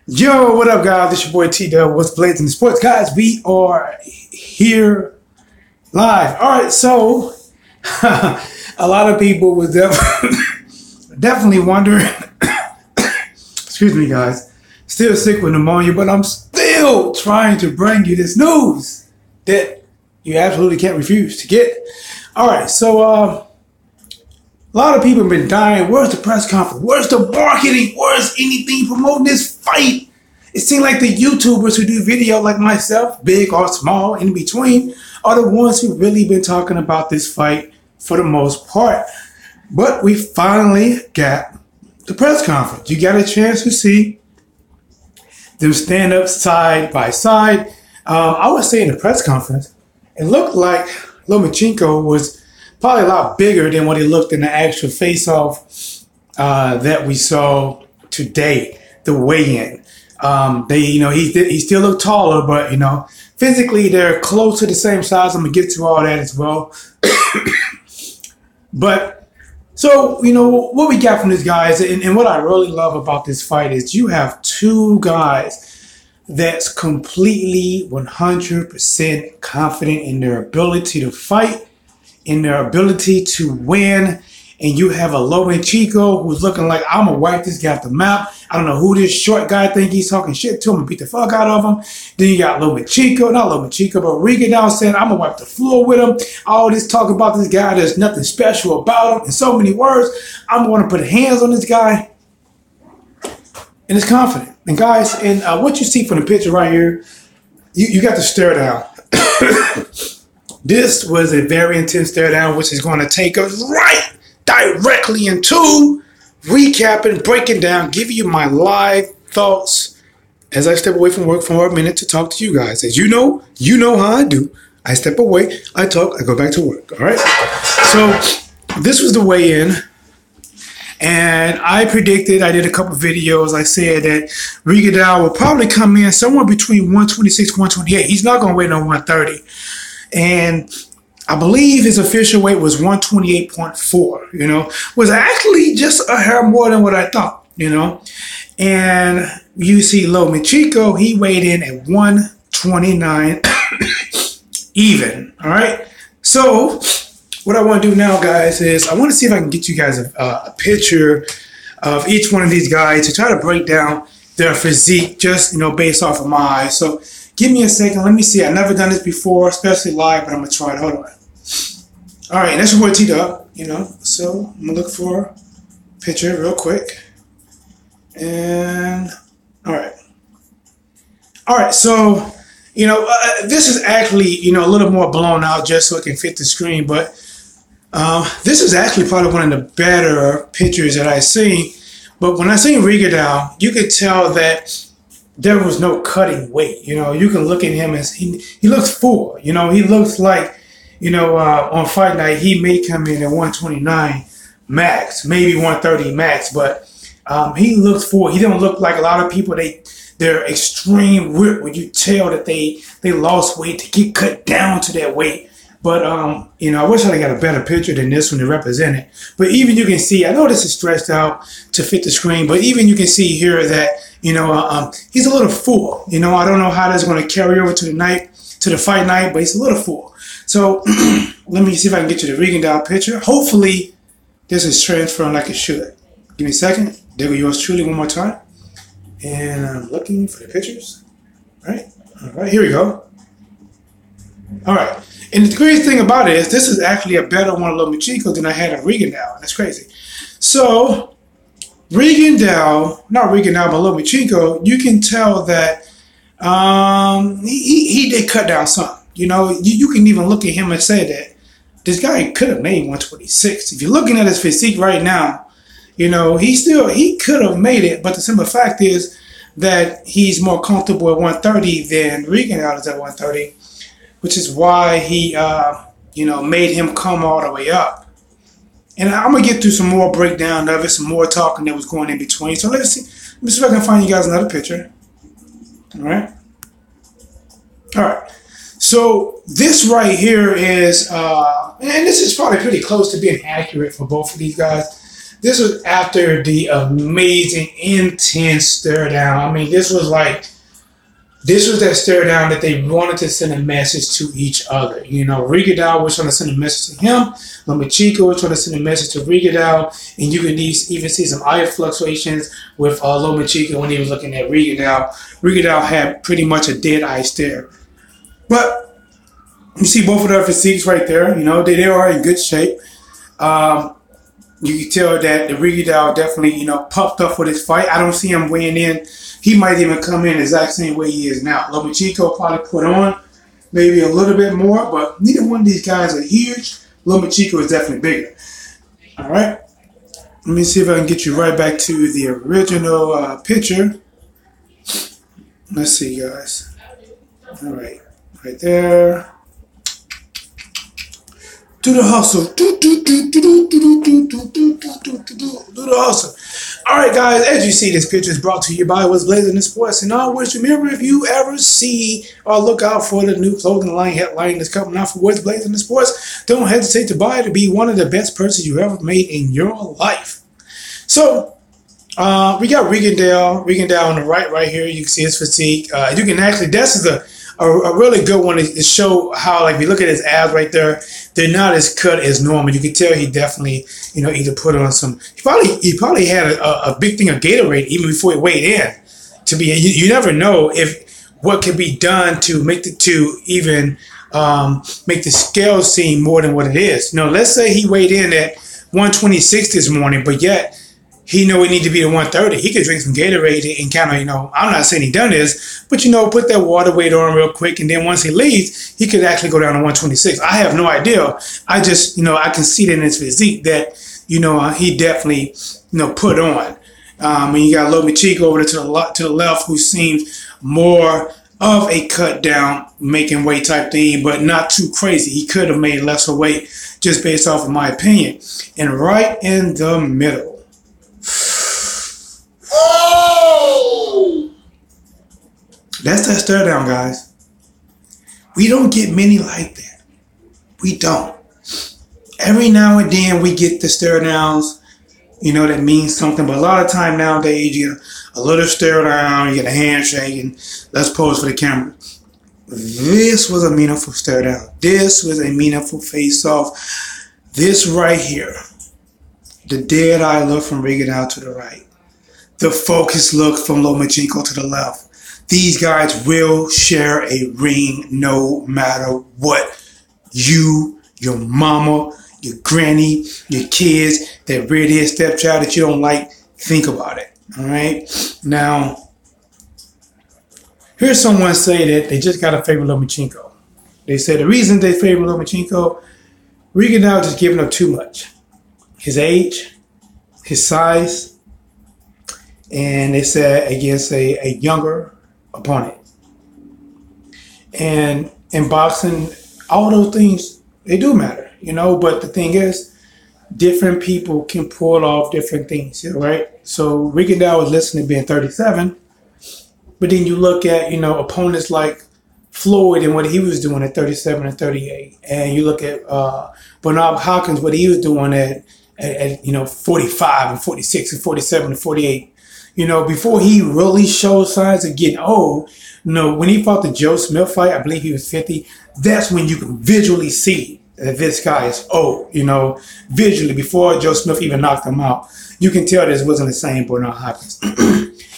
Yo, what up, guys? It's your boy T-Dub. What's blazing the sports, guys? We are here live. All right, so a lot of people was definitely wondering. Excuse me, guys. Still sick with pneumonia, but I'm still trying to bring you this news that you absolutely can't refuse to get. All right, so a lot of people have been dying. Where's the press conference? Where's the marketing? Where's anything promoting this fight? It seems like the YouTubers who do video like myself, big or small, in between, are the ones who really been talking about this fight for the most part. But we finally got the press conference. You got a chance to see them stand up side by side. I would say in the press conference, it looked like Lomachenko was probably a lot bigger than what he looked in the actual face-off that we saw today, the weigh-in. He still looked taller, but physically they're close to the same size. I'm gonna get to all that as well. But so what we got from these guys, and what I really love about this fight is you have two guys that's completely 100% confident in their ability to fight, in their ability to win. And you have a Lomachenko who's looking like, I'm going to wipe this guy off the map. I don't know who this short guy think he's talking shit to. I'm going to beat the fuck out of him. Then you got Lomachenko, not Lomachenko, but Rigondeaux saying, I'm going to wipe the floor with him. All this talk about this guy, there's nothing special about him. In so many words, I'm going to put hands on this guy. And it's confident. And guys, and what you see from the picture right here, you got the stare down. This was a very intense stare down, which is going to take us right directly into recapping, breaking down, giving you my live thoughts as I step away from work for a minute to talk to you guys. As you know how I do. I step away, I talk, I go back to work. All right. So this was the weigh-in, and I predicted. I did a couple videos. I said that Rigondeaux will probably come in somewhere between 126, 128. He's not going to weigh no 130, and I believe his official weight was 128.4, was actually just a hair more than what I thought, And you see Lomachenko, he weighed in at 129 even, all right? So what I want to do now, guys, is I want to see if I can get you guys a picture of each one of these guys to try to break down their physique just, based off of my eyes. So give me a second. Let me see. I've never done this before, especially live, but I'm going to try it. Hold on. All right, and that's your boy T-Dub, So I'm going to look for a picture real quick. And, all right. All right, so, this is actually, a little more blown out just so it can fit the screen. But this is actually probably one of the better pictures that I've seen. But when I seen Rigondeaux, you could tell that there was no cutting weight. You can look at him as he looks full. He looks like, on fight night, he may come in at 129 max, maybe 130 max, but he looks full. He don't look like a lot of people. They're extreme whip where you tell that they lost weight to get cut down to that weight. But, I wish I got a better picture than this one to represent it. But even you can see, I know this is stretched out to fit the screen, but even you can see here that, he's a little full. I don't know how that's going to carry over to the fight night, but he's a little full. So let me see if I can get you the Rigondeaux picture. Hopefully this is transferring like it should. Give me a second. There go yours truly one more time. And I'm looking for the pictures. All right, here we go. All right. And the crazy thing about it is this is actually a better one of Lomachenko than I had of Rigondeaux. That's crazy. So Rigondeaux, not Rigondeaux, but Lomachenko, you can tell that he did cut down some. You can even look at him and say that this guy could have made 126. If you're looking at his physique right now, he could have made it. But the simple fact is that he's more comfortable at 130 than Rigondeaux is at 130, which is why he, made him come all the way up. And I'm going to get through some more breakdown of it, some more talking that was going in between. So let's see if I can find you guys another picture. All right. So this right here is, and this is probably pretty close to being accurate for both of these guys. this was after the amazing, intense stare down. I mean, this was that stare down that they wanted to send a message to each other. You know, Rigondeaux was trying to send a message to him. Lomachenko was trying to send a message to Rigondeaux. And you can even see some eye fluctuations with Lomachenko when he was looking at Rigondeaux. Rigondeaux had pretty much a dead eye stare. But you see both of their physiques right there. You know, they are in good shape. You can tell that the Rigondeaux definitely, you know, pumped up for this fight. I don't see him weighing in. He might even come in the exact same way he is now. Lomachenko probably put on maybe a little bit more, but neither one of these guys are huge. Lomachenko is definitely bigger. All right. Let me see if I can get you right back to the original picture. Let's see, guys. All right. Right there. Do the hustle. Do the hustle. All right, guys, as you see, this picture is brought to you by What's Blazing in Sports. And always remember, if you ever see or look out for the new clothing line headline that's coming out for What's Blazing in Sports, don't hesitate to buy it to be one of the best purchases you ever made in your life. So, we got Rigondeaux on the right here. You can see his physique. You can actually, this is a really good one to show how, like, if you look at his abs right there, they're not as cut as normal. You can tell he definitely, you know, either put on some. He probably had a big thing of Gatorade even before he weighed in. To be, you never know if what can be done to make make the scale seem more than what it is. You know, let's say he weighed in at 126 this morning, but yet he know he need to be at 130. He could drink some Gatorade and kind of, you know, I'm not saying he done this, but, you know, put that water weight on real quick. And then once he leaves, he could actually go down to 126. I have no idea. I just, you know, I can see that in his physique that, you know, he definitely, you know, put on. And you got Lomachenko over there to the left, who seems more of a cut down, making weight type thing, but not too crazy. He could have made lesser weight just based off of my opinion. And right in the middle, that's that stare down, guys. We don't get many like that. We don't. Every now and then we get the stare downs, you know, that means something. But a lot of time nowadays, you get a little stare down, you get a handshake, and let's pose for the camera. This was a meaningful stare down. This was a meaningful face off. This right here, the dead eye look from Rigondeaux to the right, the focused look from Lomachenko to the left. These guys will share a ring no matter what. You, your mama, your granny, your kids, that redhead stepchild that you don't like, think about it. All right? Now, here's someone say that they just got to favor Lomachenko. They said the reason they favor Lomachenko, Rigondeaux just giving up too much. His age, his size, and they said against a younger opponent. And in boxing, all those things, they do matter, you know, but the thing is, different people can pull off different things, right? So Rigondeaux was listed to being 37, but then you look at, you know, opponents like Floyd and what he was doing at 37 and 38, and you look at Bernard Hopkins, what he was doing at you know, 45 and 46 and 47 and 48. You know, before he really showed signs of getting old, you know, when he fought the Joe Smith fight, I believe he was 50, that's when you can visually see that this guy is old, you know, visually, before Joe Smith even knocked him out. You can tell this wasn't the same Bernard Hopkins.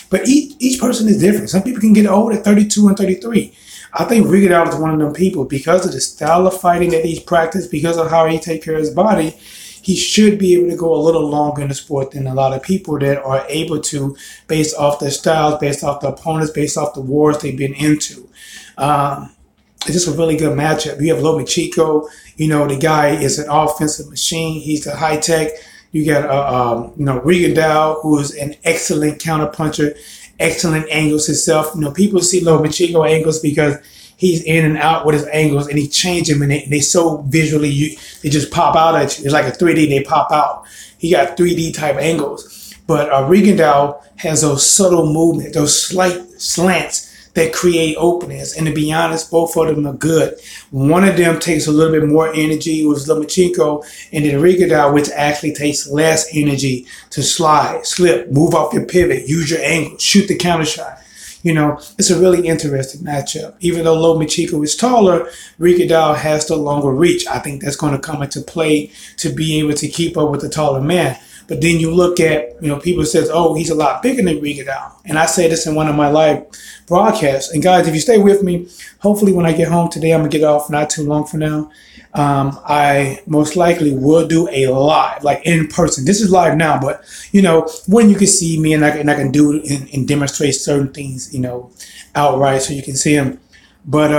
But each person is different. Some people can get old at 32 and 33. I think Rigondeaux is one of them people, because of the style of fighting that he's practiced, because of how he takes care of his body, he should be able to go a little longer in the sport than a lot of people that are able to, based off their styles, based off the opponents, based off the wars they've been into. It's just a really good matchup. You have Lomachenko, you know, the guy is an offensive machine. He's a high tech. You got, you know, Rigondeaux, who is an excellent counterpuncher, excellent angles himself. You know, people see Lomachenko angles because he's in and out with his angles, and he change them, and they so visually, they just pop out at you. It's like a 3D, they pop out. He got 3D type angles. But Rigondeaux has those subtle movements, those slight slants that create openings. And to be honest, both of them are good. One of them takes a little bit more energy with Lomachenko, and then Rigondeaux, which actually takes less energy to slide, slip, move off your pivot, use your angle, shoot the counter shot. You know, it's a really interesting matchup. Even though Lomachenko is taller, Rigondeaux has the longer reach. I think that's going to come into play to be able to keep up with the taller man. But then you look at, you know, people says, oh, he's a lot bigger than Rigondeaux. And I say this in one of my live broadcasts. And guys, if you stay with me, hopefully when I get home today, I'm going to get off not too long from now. I most likely will do a live, like in person. This is live now, but, you know, when you can see me and I can do it and demonstrate certain things, you know, outright so you can see them. But,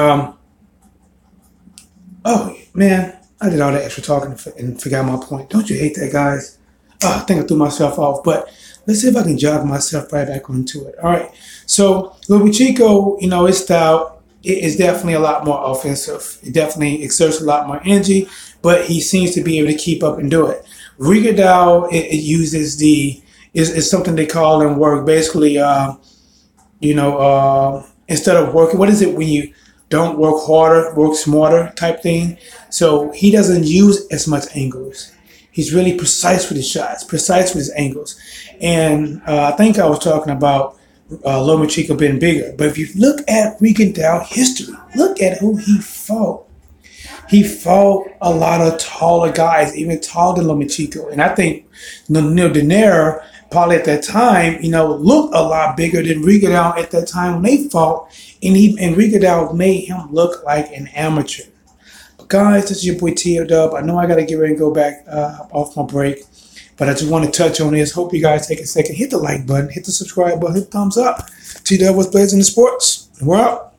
oh, man, I did all that extra talking and forgot my point. Don't you hate that, guys? I think I threw myself off, but let's see if I can jog myself right back onto it. All right. So Lomachenko, you know, his style is definitely a lot more offensive. It definitely exerts a lot more energy, but he seems to be able to keep up and do it. Rigondeaux, it uses is something they call in work, basically, you know, instead of working, what is it when you don't work harder, work smarter type thing? So he doesn't use as much angles. He's really precise with his shots, precise with his angles. And I think I was talking about Lomachenko being bigger. But if you look at Rigondeaux history, look at who he fought. He fought a lot of taller guys, even taller than Lomachenko. And I think Daenerys probably at that time, you know, looked a lot bigger than Rigondeaux at that time when they fought. And Rigondeaux made him look like an amateur. Guys, this is your boy T-O-Dub. I know I got to get ready and go back off my break, but I just want to touch on this. Hope you guys take a second. Hit the like button, hit the subscribe button, hit the thumbs up. T-Dub was Blazing the Sports. We're out.